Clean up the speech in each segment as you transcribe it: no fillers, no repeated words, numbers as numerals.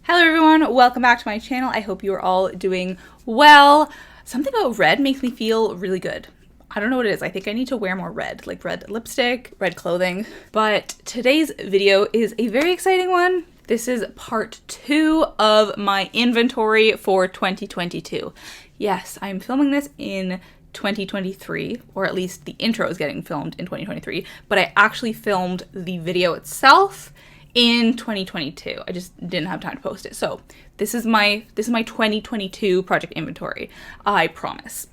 Hello everyone, welcome back to my channel. I hope you are all doing well. Something about red makes me feel really good. I don't know what it is. I think I need to wear more red, like red lipstick, red clothing. But today's video is a very exciting one. This is part 2 of my inventory for 2022. Yes, I'm filming this in 2023, or at least the intro is getting filmed in 2023, but I actually filmed the video itself in 2022. I just didn't have time to post it. So this is my 2022 project inventory. I promise.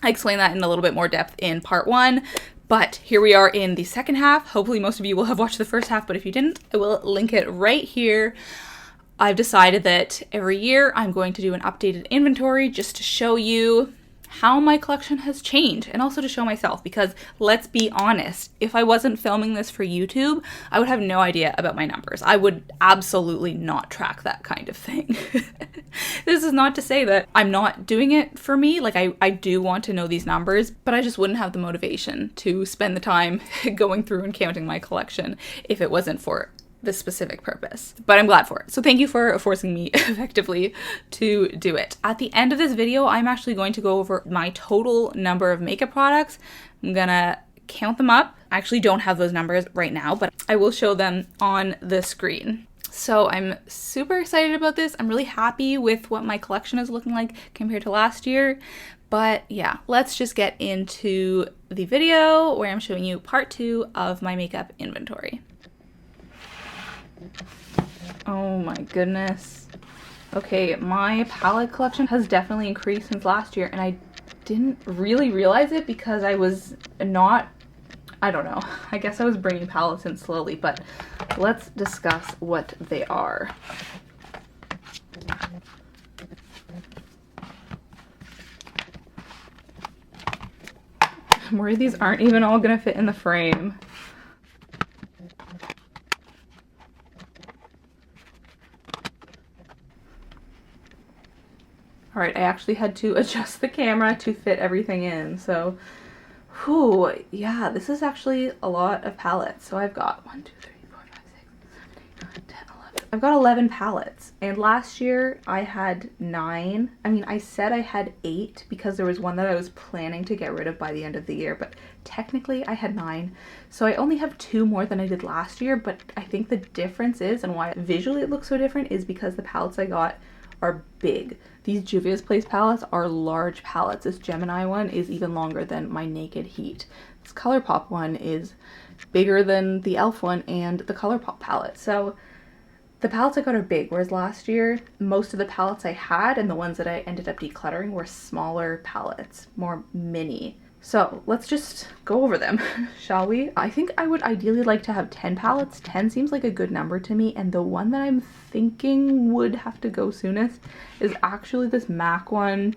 I explained that in a little bit more depth in part 1, but here we are in the second half. Hopefully most of you will have watched the first half, but if you didn't, I will link it right here. I've decided that every year I'm going to do an updated inventory just to show you how my collection has changed, and also to show myself, because let's be honest, if I wasn't filming this for YouTube, I would have no idea about my numbers. I would absolutely not track that kind of thing. This is not to say that I'm not doing it for me. Like, I do want to know these numbers, but I just wouldn't have the motivation to spend the time going through and counting my collection if it wasn't for this specific purpose. But I'm glad for it. So thank you for forcing me effectively to do it. At the end of this video, I'm actually going to go over my total number of makeup products. I'm gonna count them up. I actually don't have those numbers right now, but I will show them on the screen. So I'm super excited about this. I'm really happy with what my collection is looking like compared to last year. But yeah, let's just get into the video where I'm showing you part 2 of my makeup inventory. Oh my goodness. Okay, my palette collection has definitely increased since last year, and I didn't really realize it because I was not, I don't know, I guess I was bringing palettes in slowly, but let's discuss what they are. I'm worried these aren't even all gonna fit in the frame. All right, I actually had to adjust the camera to fit everything in. So, whew, yeah, this is actually a lot of palettes. So I've got 1, 2, 3, 4, 5, 6, 7, 8, 9, 10, 11. I've got 11 palettes. And last year I had 9. I mean, I said I had 8 because there was one that I was planning to get rid of by the end of the year, but technically I had 9. So I only have 2 more than I did last year, but I think the difference is, and why visually it looks so different, is because the palettes I got are big. These Juvia's Place palettes are large palettes. This Gemini one is even longer than my Naked Heat. This ColourPop one is bigger than the e.l.f. one and the ColourPop palette. So the palettes I got are big, whereas last year, most of the palettes I had and the ones that I ended up decluttering were smaller palettes, more mini. So let's just go over them, shall we? I think I would ideally like to have 10 palettes. 10 seems like a good number to me, and the one that I'm thinking would have to go soonest is actually this MAC one,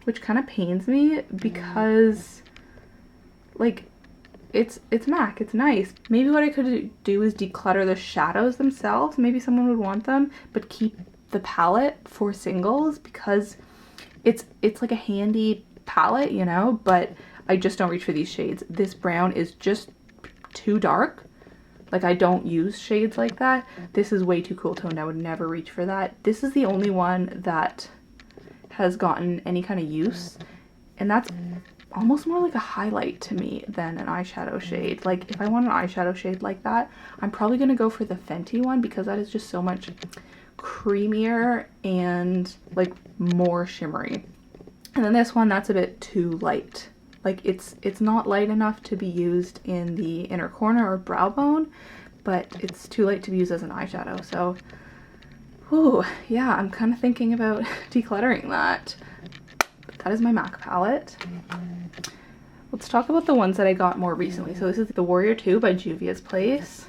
which kind of pains me because, like, it's MAC, it's nice. Maybe what I could do is declutter the shadows themselves. Maybe someone would want them, but keep the palette for singles because it's like a handy palette, you know, but I just don't reach for these shades. This brown is just too dark. Like, I don't use shades like that. This is way too cool toned. I would never reach for that. This is the only one that has gotten any kind of use, and that's almost more like a highlight to me than an eyeshadow shade. Like, if I want an eyeshadow shade like that, I'm probably gonna go for the Fenty one because that is just so much creamier and like more shimmery. And then this one, that's a bit too light. Like, it's not light enough to be used in the inner corner or brow bone, but it's too light to be used as an eyeshadow. So, whew, yeah, I'm kind of thinking about decluttering that. But that is my MAC palette. Let's talk about the ones that I got more recently. So this is the Warrior 2 by Juvia's Place.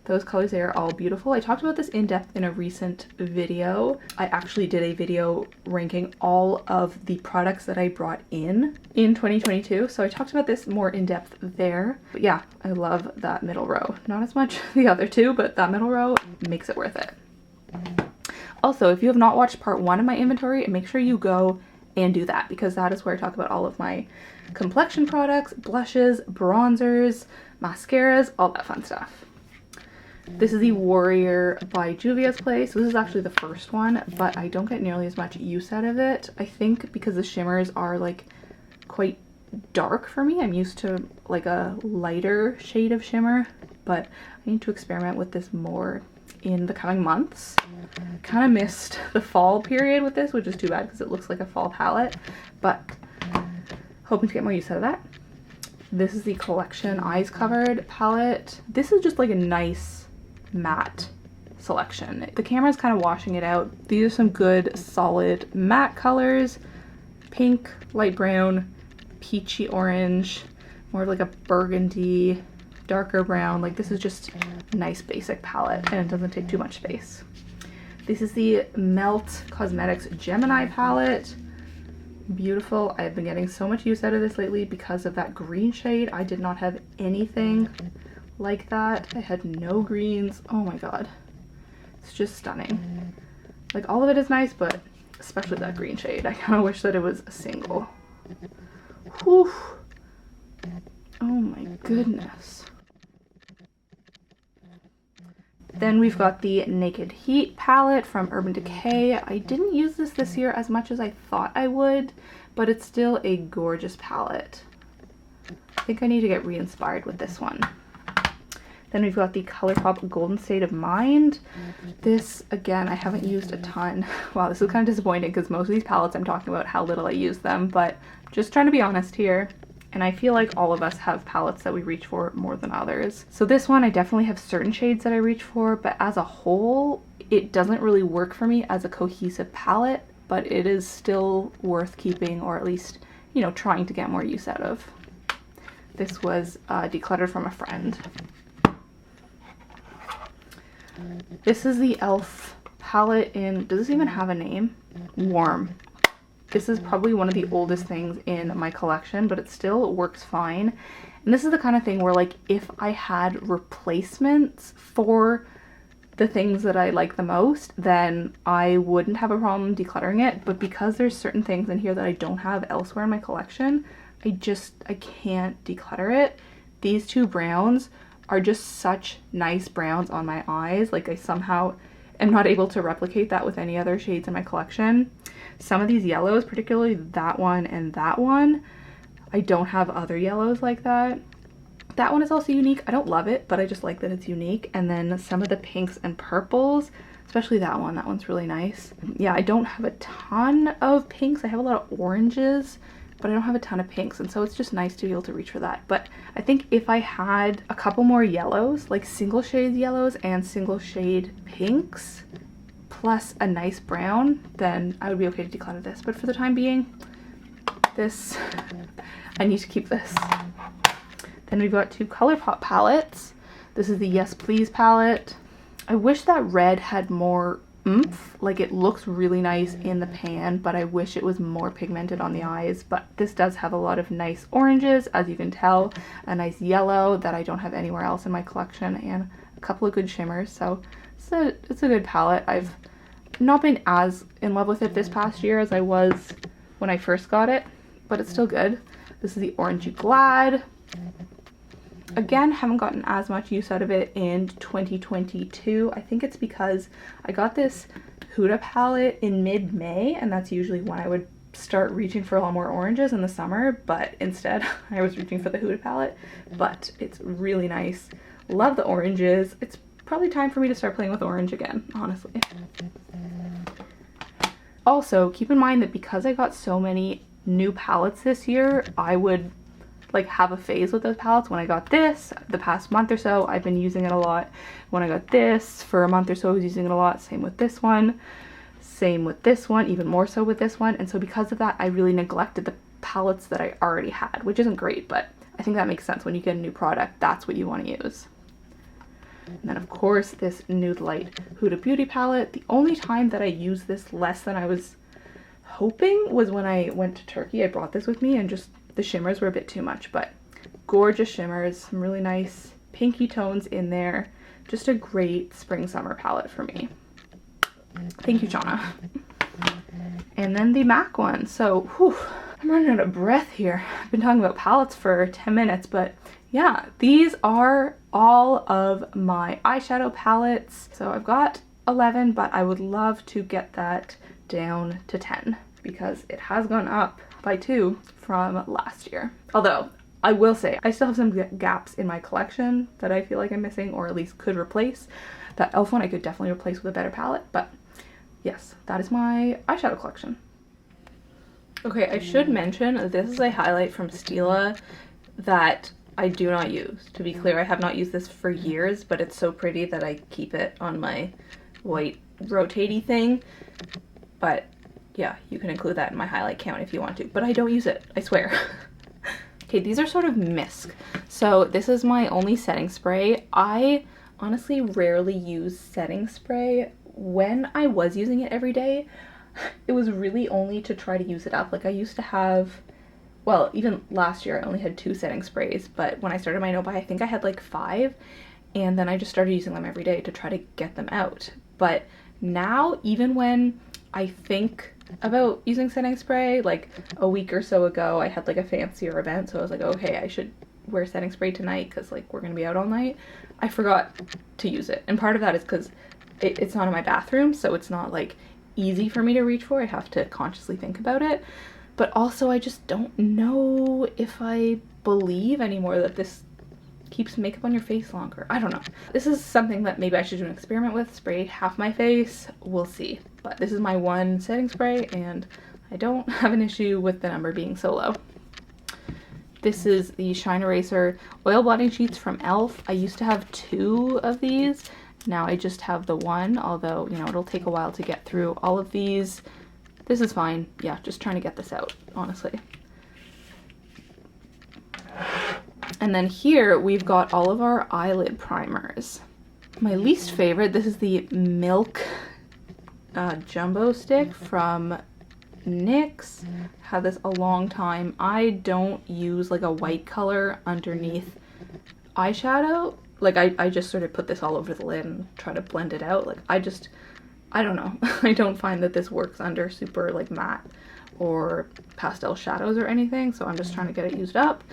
Those colors there are all beautiful. I talked about this in depth in a recent video. I actually did a video ranking all of the products that I brought in 2022. So I talked about this more in depth there. But yeah, I love that middle row. Not as much the other two, but that middle row makes it worth it. Also, if you have not watched part 1 of my inventory, make sure you go and do that because that is where I talk about all of my complexion products, blushes, bronzers, mascaras, all that fun stuff. This is the Warrior by Juvia's Place. So this is actually the first one, but I don't get nearly as much use out of it. I think because the shimmers are like quite dark for me. I'm used to like a lighter shade of shimmer, but I need to experiment with this more in the coming months. Kind of missed the fall period with this, which is too bad because it looks like a fall palette, but hoping to get more use out of that. This is the Collection Eyes Covered palette. This is just like a nice matte selection. The camera's kind of washing it out. These are some good solid matte colors. Pink, light brown, peachy orange, more of like a burgundy, darker brown. Like this is just a nice basic palette and it doesn't take too much space. This is the Melt Cosmetics Gemini palette. Beautiful. I've been getting so much use out of this lately because of that green shade. I did not have anything like that. I had no greens. Oh my god. It's just stunning. Like all of it is nice, but especially that green shade. I kind of wish that it was a single. Whew. Oh my goodness. Then we've got the Naked Heat palette from Urban Decay. I didn't use this year as much as I thought I would, but it's still a gorgeous palette. I think I need to get re-inspired with this one. Then we've got the ColourPop Golden State of Mind. This, again, I haven't used a ton. Wow, this is kind of disappointing because most of these palettes I'm talking about how little I use them, but just trying to be honest here. And I feel like all of us have palettes that we reach for more than others. So this one, I definitely have certain shades that I reach for, but as a whole, it doesn't really work for me as a cohesive palette, but it is still worth keeping, or at least, you know, trying to get more use out of. This was decluttered from a friend. This is the e.l.f. palette in, does this even have a name? Warm. This is probably one of the oldest things in my collection, but it still works fine. And this is the kind of thing where, like, if I had replacements for the things that I like the most, then I wouldn't have a problem decluttering it. But because there's certain things in here that I don't have elsewhere in my collection, I can't declutter it. These two browns are just such nice browns on my eyes. Like, I somehow am not able to replicate that with any other shades in my collection. Some of these yellows, particularly that one and that one, I don't have other yellows like that. That one is also unique. I don't love it, but I just like that it's unique. And then some of the pinks and purples, especially that one's really nice. Yeah, I don't have a ton of pinks. I have a lot of oranges, but I don't have a ton of pinks, and so it's just nice to be able to reach for that. But I think if I had a couple more yellows, like single shade yellows and single shade pinks, plus a nice brown, then I would be okay to declutter this. But for the time being, this, I need to keep this. Then we've got two ColourPop palettes. This is the Yes Please palette. I wish that red had more oomph. Like, it looks really nice in the pan, but I wish it was more pigmented on the eyes. But this does have a lot of nice oranges, as you can tell, a nice yellow that I don't have anywhere else in my collection, and a couple of good shimmers. So it's a good palette. I've not been as in love with it this past year as I was when I first got it, but it's still good. This is the Orangey Glad. Again, haven't gotten as much use out of it in 2022. I think it's because I got this Huda palette in mid-May, and that's usually when I would start reaching for a lot more oranges in the summer, but instead I was reaching for the Huda palette. But it's really nice. Love the oranges. It's probably time for me to start playing with orange again, honestly. Also, keep in mind that because I got so many new palettes this year, I would like have a phase with those palettes. When I got this, the past month or so, I've been using it a lot. When I got this, for a month or so, I was using it a lot. Same with this one. Same with this one, even more so with this one. And so because of that, I really neglected the palettes that I already had, which isn't great, but I think that makes sense. When you get a new product, that's what you want to use. And then of course, this Nude Light Huda Beauty palette. The only time that I used this less than I was hoping was when I went to Turkey. I brought this with me and just the shimmers were a bit too much, but gorgeous shimmers, some really nice pinky tones in there. Just a great spring summer palette for me. Thank you, Shauna. And then the MAC one. So, whew, I'm running out of breath here. I've been talking about palettes for 10 minutes, but yeah, these are all of my eyeshadow palettes. So I've got 11, but I would love to get that down to 10 because it has gone up by 2 from last year. Although I will say I still have some gaps in my collection that I feel like I'm missing, or at least could replace. That e.l.f. one I could definitely replace with a better palette, but yes, that is my eyeshadow collection. Okay, I should mention this is a highlight from Stila that I do not use. To be clear, I have not used this for years, but it's so pretty that I keep it on my white rotatey thing. But yeah, you can include that in my highlight count if you want to, but I don't use it, I swear. Okay, these are sort of mist. So this is my only setting spray. I honestly rarely use setting spray. When I was using it every day, it was really only to try to use it up. Like I used to have, well, even last year I only had 2 setting sprays, but when I started my no-buy, I think I had like 5, and then I just started using them every day to try to get them out. But now, even when I think about using setting spray, like a week or so ago, I had like a fancier event, so I was like, okay, I should wear setting spray tonight because like we're gonna be out all night. I forgot to use it, and part of that is because it's not in my bathroom, so it's not like easy for me to reach for. I have to consciously think about it. But also I just don't know if I believe anymore that this keeps makeup on your face longer. I don't know. This is something that maybe I should do an experiment with. Spray half my face. We'll see. But this is my one setting spray, and I don't have an issue with the number being so low. This is the Shine Eraser Oil Blotting Sheets from e.l.f. I used to have 2 of these. Now I just have the 1, although, you know, it'll take a while to get through all of these. This is fine. Yeah, just trying to get this out, honestly. And then here we've got all of our eyelid primers. My least favorite, this is the Milk Jumbo Stick from NYX. Had this a long time. I don't use like a white color underneath eyeshadow. Like I just sort of put this all over the lid and try to blend it out. Like I don't know. I don't find that this works under super like matte or pastel shadows or anything, so I'm just trying to get it used up.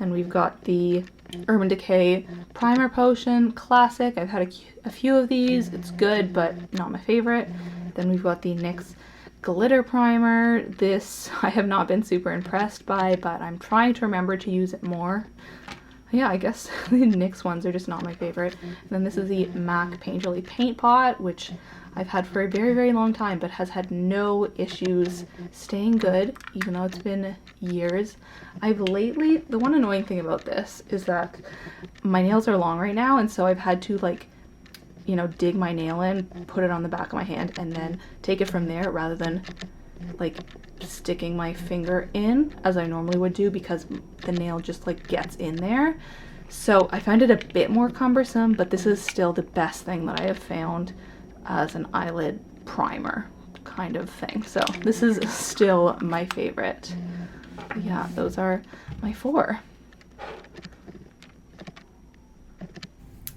And we've got the Urban Decay Primer Potion Classic. I've had a few of these. It's good, but not my favorite. Then we've got the NYX Glitter Primer. This I have not been super impressed by, but I'm trying to remember to use it more. Yeah, I guess the NYX ones are just not my favorite. And then this is the MAC Paint Jelly Paint Pot, which I've had for a very, very long time, but has had no issues staying good, even though it's been years. The one annoying thing about this is that my nails are long right now, and so I've had to like, you know, dig my nail in, put it on the back of my hand, and then take it from there rather than like sticking my finger in as I normally would do, because the nail just like gets in there. So I find it a bit more cumbersome, but this is still the best thing that I have found as an eyelid primer kind of thing. So this is still my favorite. Yeah, those are my 4.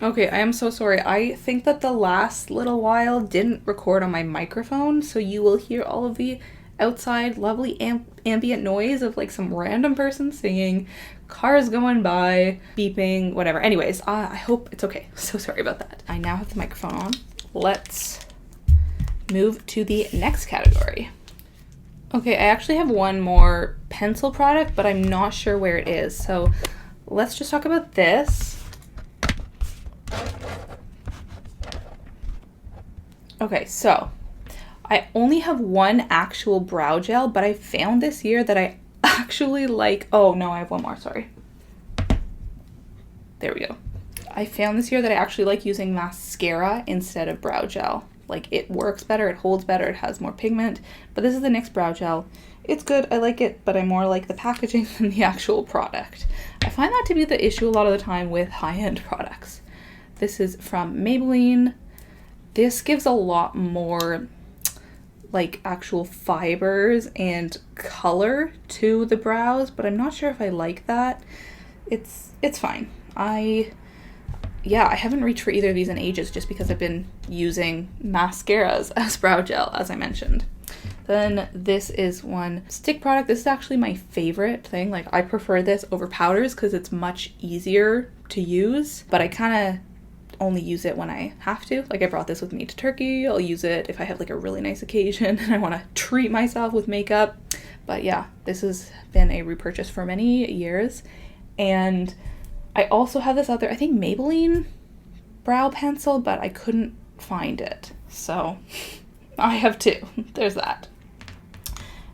Okay, I am so sorry. I think that the last little while didn't record on my microphone, so you will hear all of the outside lovely ambient noise of like some random person singing, cars going by, beeping, whatever. Anyways, I hope it's okay. So sorry about that. I now have the microphone on. Let's move to the next category. Okay, I actually have one more pencil product, but I'm not sure where it is. So let's just talk about this. Okay, so I only have one actual brow gel, but I found this year that I actually like. Oh no, I have one more, sorry. There we go. I found this year that I actually like using mascara instead of brow gel. Like, it works better, it holds better, it has more pigment. But this is the NYX brow gel. It's good, I like it, but I more like the packaging than the actual product. I find that to be the issue a lot of the time with high-end products. This is from Maybelline. This gives a lot more like actual fibers and color to the brows, but I'm not sure if I like that. It's fine. I haven't reached for either of these in ages just because I've been using mascaras as brow gel, as I mentioned. Then this is one stick product. This is actually my favorite thing. Like, I prefer this over powders because it's much easier to use, but I kind of only use it when I have to. Like, I brought this with me to Turkey. I'll use it if I have like a really nice occasion and I want to treat myself with makeup. But yeah, this has been a repurchase for many years. And I also have this other, I think Maybelline brow pencil, but I couldn't find it. So I have two. There's that.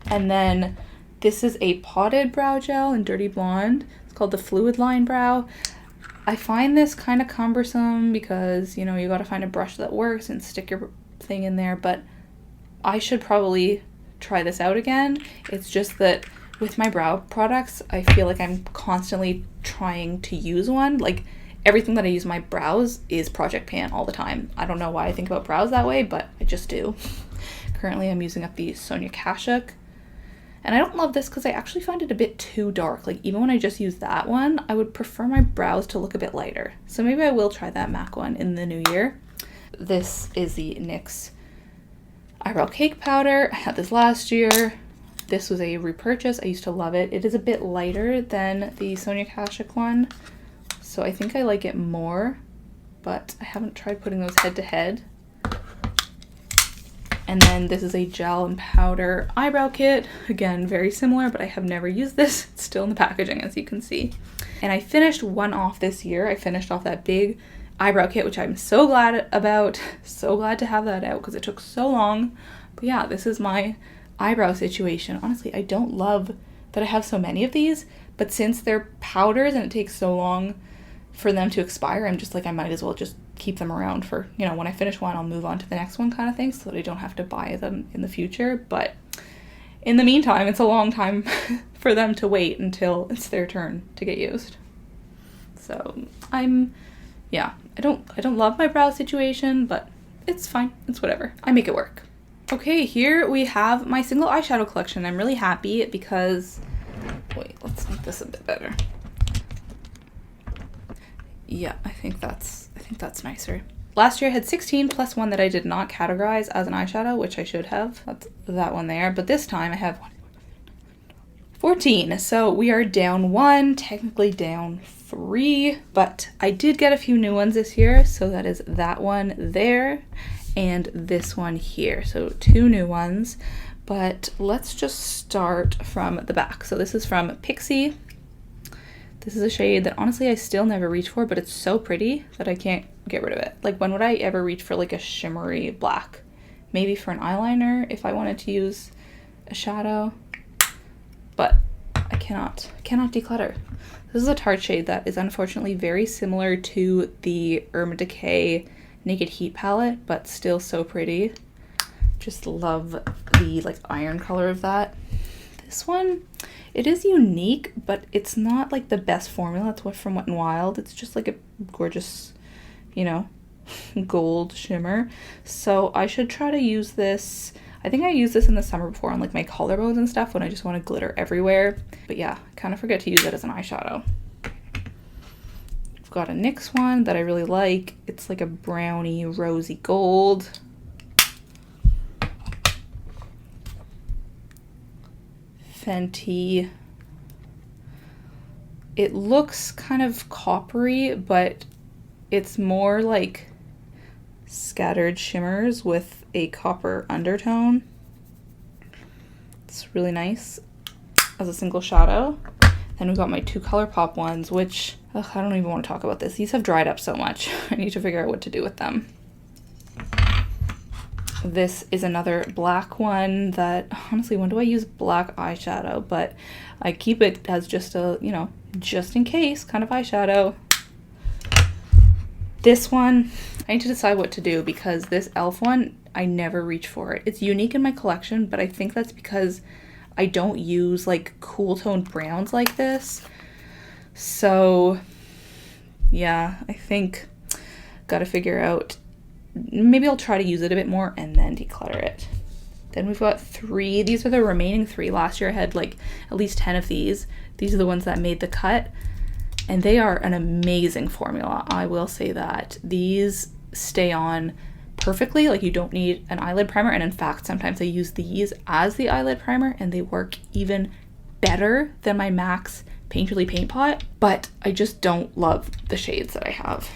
And then this is a potted brow gel in Dirty Blonde. It's called the Fluid Line Brow. I find this kind of cumbersome because, you know, you gotta find a brush that works and stick your thing in there, but I should probably try this out again. It's just that with my brow products, I feel like I'm constantly trying to use one. Like, everything that I use my brows is Project Pan all the time. I don't know why I think about brows that way, but I just do. Currently I'm using up the Sonia Kashuk. And I don't love this because I actually find it a bit too dark. Like, even when I just use that one, I would prefer my brows to look a bit lighter. So maybe I will try that MAC one in the new year. This is the NYX Eyebrow Cake Powder. I had this last year. This was a repurchase. I used to love it. It is a bit lighter than the Sonia Kashuk one, so I think I like it more, but I haven't tried putting those head to head. And then this is a gel and powder eyebrow kit. Again, very similar, but I have never used this. It's still in the packaging, as you can see. And I finished one off this year. I finished off that big eyebrow kit, which I'm so glad about. So glad to have that out because it took so long. But yeah, this is my eyebrow situation. Honestly, I don't love that I have so many of these, but since they're powders and it takes so long for them to expire, I'm just like, I might as well just keep them around for, you know, when I finish one, I'll move on to the next one kind of thing, so that I don't have to buy them in the future. But in the meantime, it's a long time for them to wait until it's their turn to get used. So yeah, I don't love my brow situation, but it's fine. It's whatever. I make it work. Okay, here we have my single eyeshadow collection. I'm really happy because, wait, let's make this a bit better. Yeah, I think that's nicer. Last year I had 16 plus one that I did not categorize as an eyeshadow, which I should have. That's that one there. But this time I have 14. So we are down one, technically down 3, but I did get a few new ones this year. So that is that one there and this one here. So 2 new ones, but let's just start from the back. So this is from Pixie. This is a shade that honestly I still never reach for, but it's so pretty that I can't get rid of it. Like, when would I ever reach for like a shimmery black? Maybe for an eyeliner if I wanted to use a shadow, but I cannot declutter. This is a Tarte shade that is unfortunately very similar to the Urban Decay Naked Heat palette, but still so pretty. Just love the like iron color of that. This one, it is unique, but it's not like the best formula. It's from Wet n Wild. It's just like a gorgeous, you know, gold shimmer. So I should try to use this. I think I used this in the summer before on like my collarbones and stuff when I just want to glitter everywhere. But yeah, I kind of forget to use it as an eyeshadow. I've got a NYX one that I really like. It's like a browny rosy gold. Fenty. It looks kind of coppery, but it's more like scattered shimmers with a copper undertone. It's really nice as a single shadow. Then we've got my 2 ColourPop ones, which I don't even want to talk about this. These have dried up so much. I need to figure out what to do with them. This is another black one that, honestly, when do I use black eyeshadow? But I keep it as just a, you know, just in case kind of eyeshadow. This one, I need to decide what to do because this e.l.f. one, I never reach for it. It's unique in my collection, but I think that's because I don't use like cool toned browns like this. So yeah, I think gotta figure out, maybe I'll try to use it a bit more and then declutter it. Then we've got 3. These are the remaining 3. Last year I had like at least 10 of these. These are the ones that made the cut, and they are an amazing formula. I will say that. These stay on perfectly. Like, you don't need an eyelid primer, and in fact sometimes I use these as the eyelid primer and they work even better than my MAC's Painterly Paint Pot, but I just don't love the shades that I have.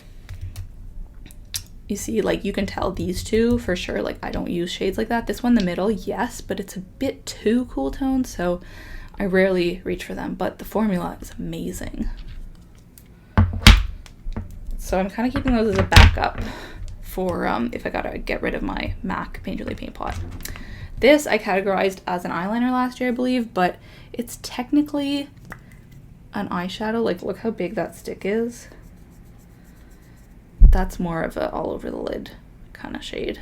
You see, like, you can tell these two for sure, like, I don't use shades like that. This one in the middle, yes, but it's a bit too cool tone, so I rarely reach for them, but the formula is amazing. So I'm kind of keeping those as a backup for if I gotta get rid of my MAC Painterly Paint Pot. This I categorized as an eyeliner last year, I believe, but it's technically an eyeshadow. Like, look how big that stick is. That's more of a all over the lid kind of shade.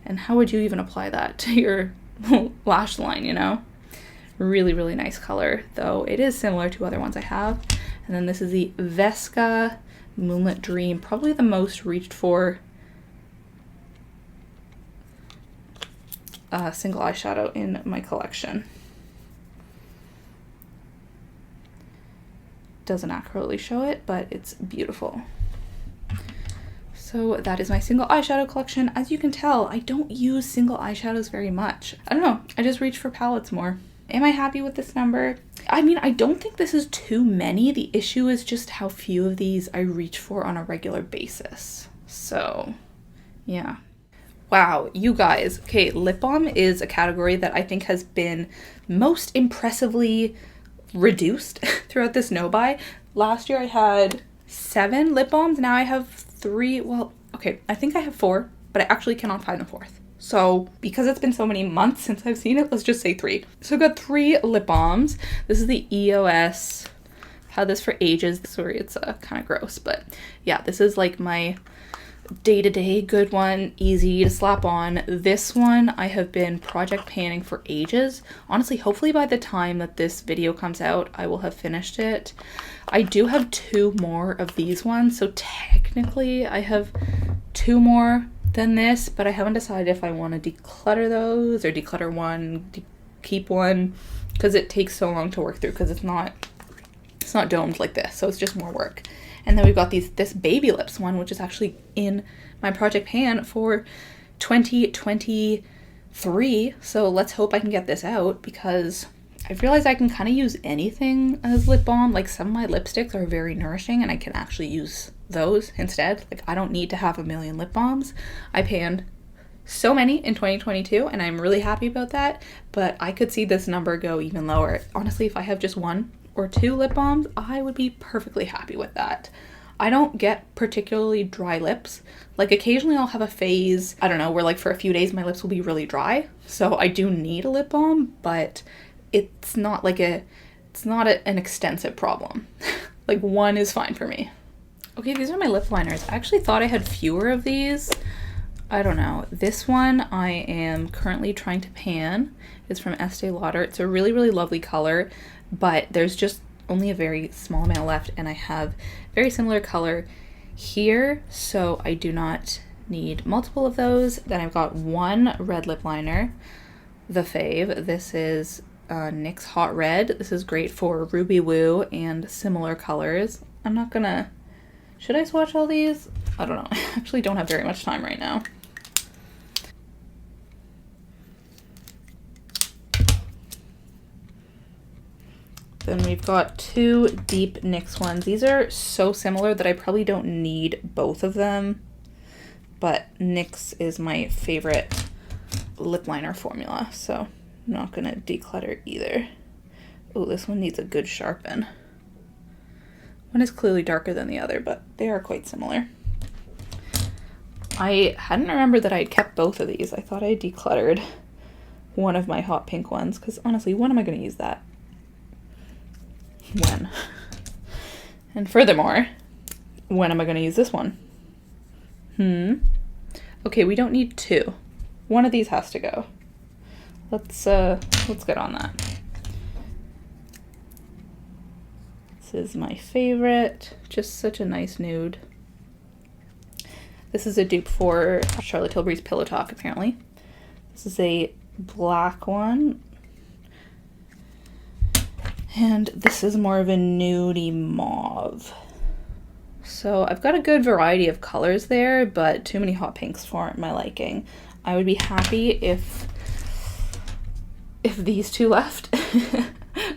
And how would you even apply that to your lash line, you know? Really, really nice color, though it is similar to other ones I have. And then this is the Vesca Moonlit Dream, probably the most reached for single eyeshadow in my collection. Doesn't accurately show it, but it's beautiful. So that is my single eyeshadow collection. As you can tell, I don't use single eyeshadows very much. I don't know, I just reach for palettes more. Am I happy with this number? I mean, I don't think this is too many. The issue is just how few of these I reach for on a regular basis. So, yeah. Wow, you guys. Okay, lip balm is a category that I think has been most impressively reduced throughout this no buy. Last year I had 7 lip balms. Now I have 3. Well, okay, I think I have 4, but I actually cannot find the 4th. So because it's been so many months since I've seen it, let's just say 3. So I've got 3 lip balms. This is the EOS. Had this for ages. Sorry, it's kind of gross, but yeah, this is like my day-to-day good one, easy to slap on. This one I have been project panning for ages. Honestly, hopefully by the time that this video comes out, I will have finished it. I do have 2 more of these ones, so technically I have 2 more than this, but I haven't decided if I want to declutter those or declutter one, keep one, because it takes so long to work through, because it's not domed like this, so it's just more work. And then we've got this Baby Lips one, which is actually in my project pan for 2023. So let's hope I can get this out, because I've realized I can kind of use anything as lip balm. Like, some of my lipsticks are very nourishing and I can actually use those instead. Like, I don't need to have a million lip balms. I panned so many in 2022 and I'm really happy about that, but I could see this number go even lower. Honestly, if I have just 1 or 2 lip balms, I would be perfectly happy with that. I don't get particularly dry lips. Like, occasionally I'll have a phase, I don't know, where like for a few days my lips will be really dry. So I do need a lip balm, but it's not like an extensive problem. Like, 1 is fine for me. Okay, these are my lip liners. I actually thought I had fewer of these. I don't know. This one I am currently trying to pan. It's from Estee Lauder. It's a really, really lovely color, but there's just only a very small amount left, and I have very similar color here, so I do not need multiple of those. Then I've got 1 red lip liner, the fave. This is NYX Hot Red. This is great for Ruby Woo and similar colors. I'm not gonna... Should I swatch all these? I don't know. I actually don't have very much time right now. Then we've got 2 deep NYX ones. These are so similar that I probably don't need both of them, but NYX is my favorite lip liner formula, so I'm not gonna declutter either. Oh, this one needs a good sharpen. One is clearly darker than the other, but they are quite similar. I hadn't remembered that I had kept both of these. I thought I decluttered one of my hot pink ones, because honestly, when am I going to use that? When? And furthermore, when am I going to use this one? Okay, we don't need 2. One of these has to go. Let's get on that. This is my favorite. Just such a nice nude. This is a dupe for Charlotte Tilbury's Pillow Talk, apparently. This is a black one. And this is more of a nudie mauve. So I've got a good variety of colors there, but too many hot pinks for my liking. I would be happy if these two left,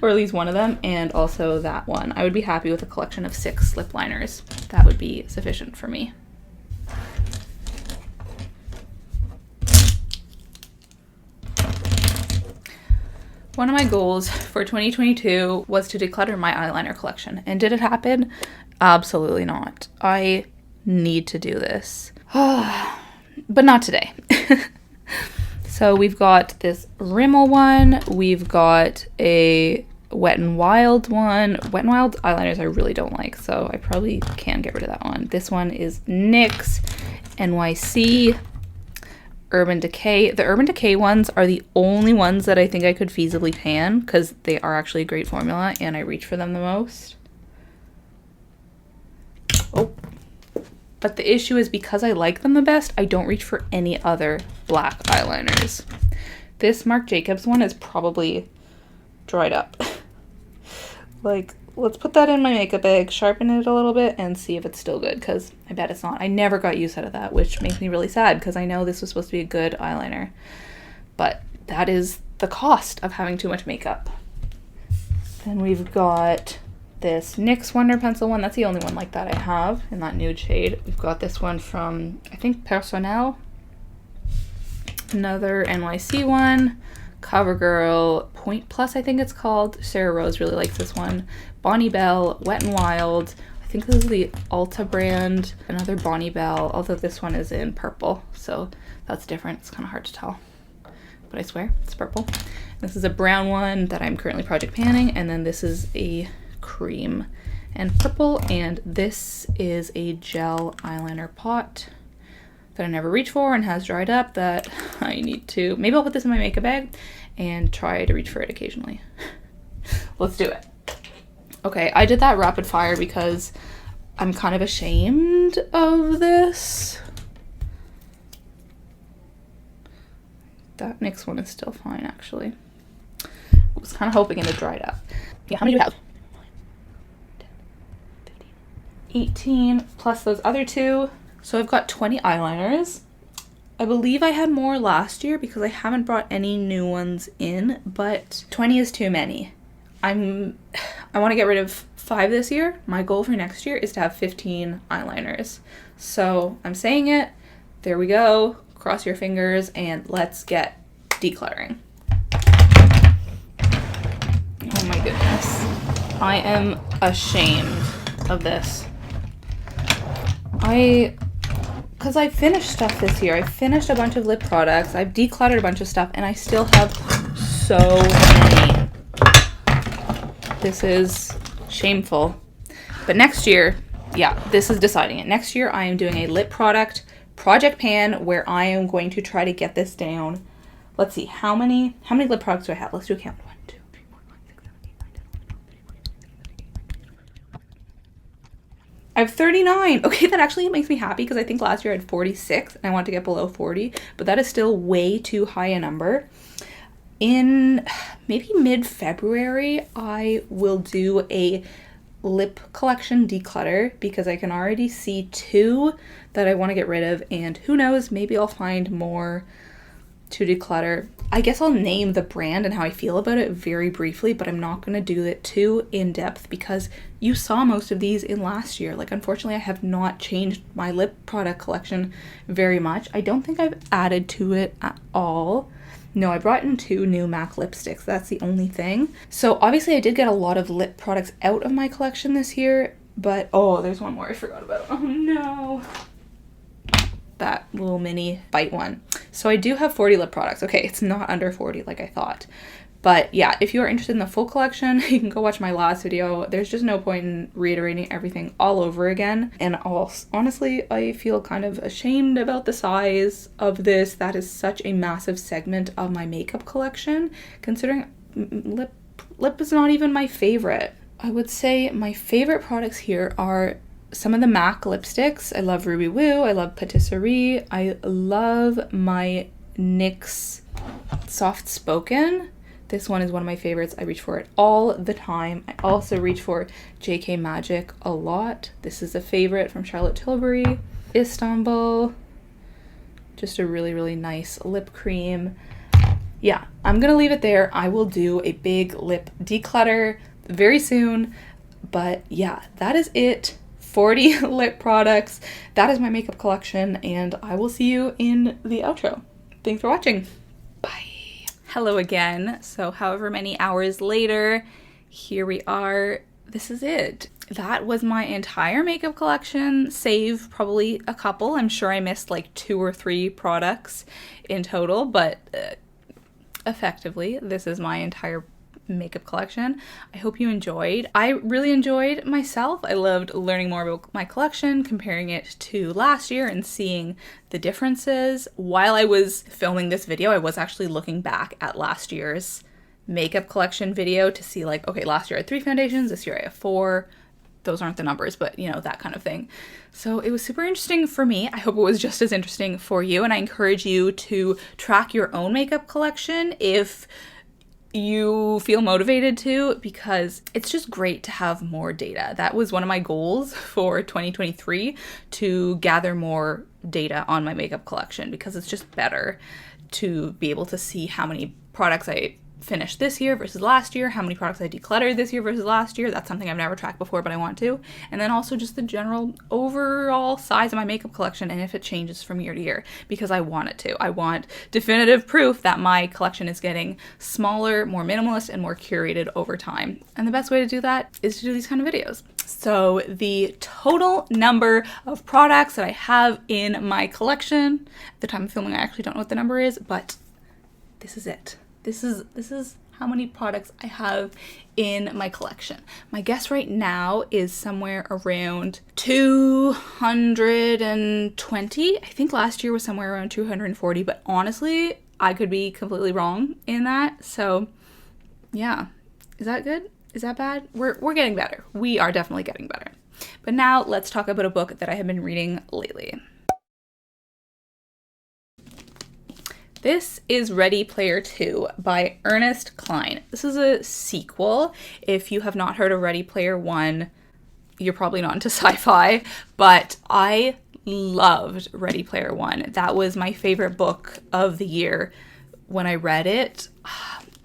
or at least one of them, and also that one. I would be happy with a collection of 6 lip liners. That would be sufficient for me. One of my goals for 2022 was to declutter my eyeliner collection. And did it happen? Absolutely not. I need to do this. But not today. So we've got this Rimmel one. We've got a Wet n Wild one. Wet n Wild eyeliners I really don't like, so I probably can get rid of that one. This one is NYX, NYC, Urban Decay. The Urban Decay ones are the only ones that I think I could feasibly pan because they are actually a great formula and I reach for them the most. Oh. But the issue is because I like them the best, I don't reach for any other black eyeliners. This Marc Jacobs one is probably dried up. Like, let's put that in my makeup bag, sharpen it a little bit, and see if it's still good, because I bet it's not. I never got use out of that, which makes me really sad, because I know this was supposed to be a good eyeliner. But that is the cost of having too much makeup. Then we've got this NYX Wonder Pencil one. That's the only one like that I have in that nude shade. We've got this one from, I think, Personnel. Another NYC one. CoverGirl Point Plus, I think it's called. Sarah Rose really likes this one. Bonnie Bell, Wet n Wild. I think this is the Ulta brand. Another Bonnie Bell, although this one is in purple, so that's different. It's kind of hard to tell, but I swear it's purple. This is a brown one that I'm currently project panning, and then this is a cream and purple, and this is a gel eyeliner pot that I never reach for and has dried up that I need to, maybe I'll put this in my makeup bag and try to reach for it occasionally. Let's do it. Okay, I did that rapid fire because I'm kind of ashamed of this. That NYX one is still fine, actually. I was kind of hoping it had dried up. Yeah, how many do you have? 18 plus those other 2. So I've got 20 eyeliners. I believe I had more last year because I haven't brought any new ones in, but 20 is too many. I want to get rid of 5 this year. My goal for next year is to have 15 eyeliners. So I'm saying it. There we go. Cross your fingers and let's get decluttering. Oh my goodness. I am ashamed of this. Because I finished stuff this year. I finished a bunch of lip products. I've decluttered a bunch of stuff, and I still have so many. This is shameful. But next year, yeah, this is deciding it. Next year, I am doing a lip product project pan where I am going to try to get this down. Let's see, how many lip products do I have? Let's do a count. 1, 2, 3, 4, 5, 6, 7, 8, 9, 10, 11, 12, 13, 14, 15, 16, 17, 18, 19. I have 39. Okay, that actually makes me happy because I think last year I had 46 and I want to get below 40, but that is still way too high a number. In maybe mid-February, I will do a lip collection declutter because I can already see 2 that I want to get rid of, and who knows, maybe I'll find more to declutter. I guess I'll name the brand and how I feel about it very briefly, but I'm not going to do it too in depth because you saw most of these in last year. Like, unfortunately, I have not changed my lip product collection very much. I don't think I've added to it at all. No, I brought in 2 new MAC lipsticks. That's the only thing. So obviously I did get a lot of lip products out of my collection this year, but oh, there's one more I forgot about. Oh no. That little mini bite one. So I do have 40 lip products. Okay, it's not under 40 like I thought. But yeah, if you are interested in the full collection, you can go watch my last video. There's just no point in reiterating everything all over again. And also, honestly, I feel kind of ashamed about the size of this. That is such a massive segment of my makeup collection, considering lip is not even my favorite. I would say my favorite products here are some of the MAC lipsticks. I love Ruby Woo. I love Patisserie. I love my NYX Soft Spoken. This one is one of my favorites. I reach for it all the time. I also reach for JK Magic a lot. This is a favorite from Charlotte Tilbury. Istanbul. Just a really, really nice lip cream. Yeah, I'm gonna leave it there. I will do a big lip declutter very soon. But yeah, that is it. 40 lip products. That is my makeup collection, and I will see you in the outro. Thanks for watching. Bye. Hello again. So however many hours later, here we are. This is it. That was my entire makeup collection, save probably a couple. I'm sure I missed like 2 or 3 products in total, but effectively, this is my entire makeup collection. I hope you enjoyed. I really enjoyed myself. I loved learning more about my collection, comparing it to last year and seeing the differences. While I was filming this video, I was actually looking back at last year's makeup collection video to see like, okay, last year I had 3 foundations, this year I have 4. Those aren't the numbers, but you know, that kind of thing. So it was super interesting for me. I hope it was just as interesting for you, and I encourage you to track your own makeup collection if you feel motivated to, because it's just great to have more data. That was one of my goals for 2023, to gather more data on my makeup collection, because it's just better to be able to see how many products I finished this year versus last year, how many products I decluttered this year versus last year. That's something I've never tracked before, but I want to. And then also just the general overall size of my makeup collection, and if it changes from year to year, because I want it to. I want definitive proof that my collection is getting smaller, more minimalist, and more curated over time. And the best way to do that is to do these kind of videos. So the total number of products that I have in my collection, at the time of filming, I actually don't know what the number is, but this is it. This is how many products I have in my collection. My guess right now is somewhere around 220. I think last year was somewhere around 240, but honestly, I could be completely wrong in that. So yeah, is that good? Is that bad? We're getting better. We are definitely getting better. But now let's talk about a book that I have been reading lately. This is Ready Player 2 by Ernest Cline. This is a sequel. If you have not heard of Ready Player 1, you're probably not into sci-fi, but I loved Ready Player 1. That was my favorite book of the year when I read it.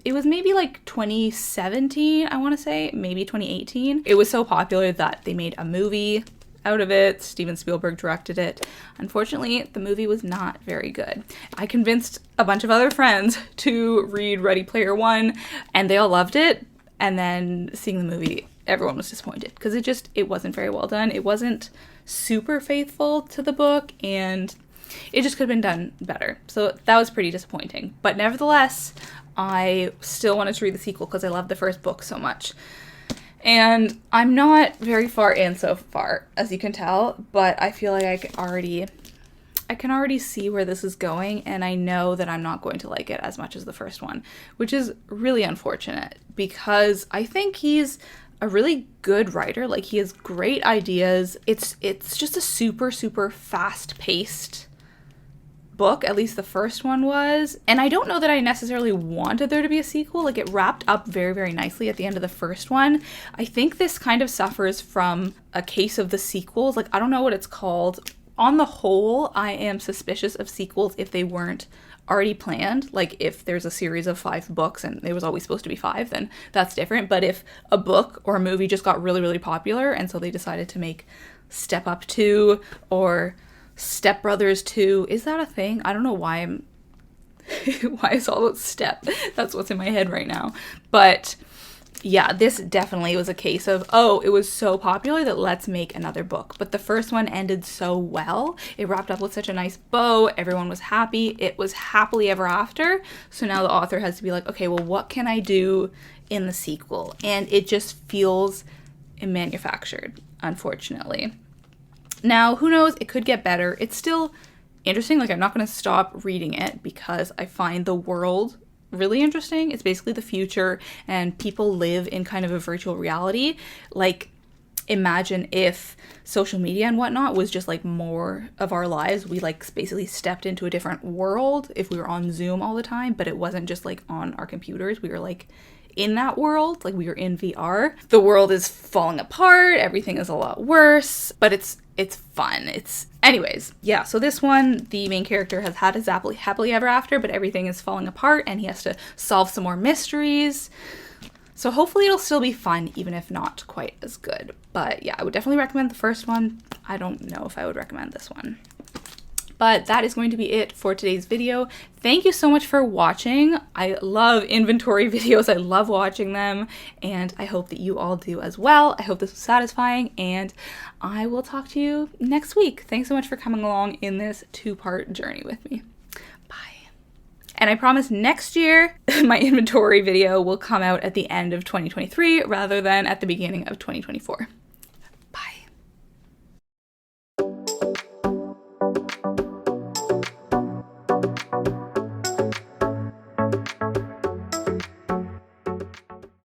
It was maybe like 2017, I want to say, maybe 2018. It was so popular that they made a movie out of it. Steven Spielberg directed it. Unfortunately, the movie was not very good. I convinced a bunch of other friends to read Ready Player 1, and they all loved it. And then seeing the movie, everyone was disappointed because it wasn't very well done. It wasn't super faithful to the book, and it just could have been done better. So that was pretty disappointing. But nevertheless, I still wanted to read the sequel because I loved the first book so much. And I'm not very far in so far, as you can tell, but I feel like I can already see where this is going, and I know that I'm not going to like it as much as the first one, which is really unfortunate because I think he's a really good writer. Like, he has great ideas. It's just a super, super fast-paced book, at least the first one was. And I don't know that I necessarily wanted there to be a sequel. Like, it wrapped up very, very nicely at the end of the first one. I think this kind of suffers from a case of the sequels. Like, I don't know what it's called. On the whole, I am suspicious of sequels if they weren't already planned. Like, if there's a series of 5 books and there was always supposed to be 5, then that's different. But if a book or a movie just got really, really popular and so they decided to make Step Up 2 or Step Brothers 2. Is that a thing? I don't know why why it's all about Step. That's what's in my head right now. But yeah, this definitely was a case of, oh, it was so popular that let's make another book. But the first one ended so well. It wrapped up with such a nice bow. Everyone was happy. It was happily ever after. So now the author has to be like, okay, well, what can I do in the sequel? And it just feels manufactured, unfortunately. Now, who knows? It could get better. It's still interesting. Like, I'm not going to stop reading it because I find the world really interesting. It's basically the future, and people live in kind of a virtual reality. Like, imagine if social media and whatnot was just like more of our lives. We like basically stepped into a different world if we were on Zoom all the time, but it wasn't just like on our computers. We were like in that world, like we were in VR. The world is falling apart, everything is a lot worse, but it's fun. Anyways, yeah, so this one, the main character has had his happily ever after, but everything is falling apart and he has to solve some more mysteries. So hopefully it'll still be fun, even if not quite as good. But yeah, I would definitely recommend the first one. I don't know if I would recommend this one. But that is going to be it for today's video. Thank you so much for watching. I love inventory videos. I love watching them, and I hope that you all do as well. I hope this was satisfying, and I will talk to you next week. Thanks so much for coming along in this 2-part journey with me. Bye. And I promise next year, my inventory video will come out at the end of 2023 rather than at the beginning of 2024.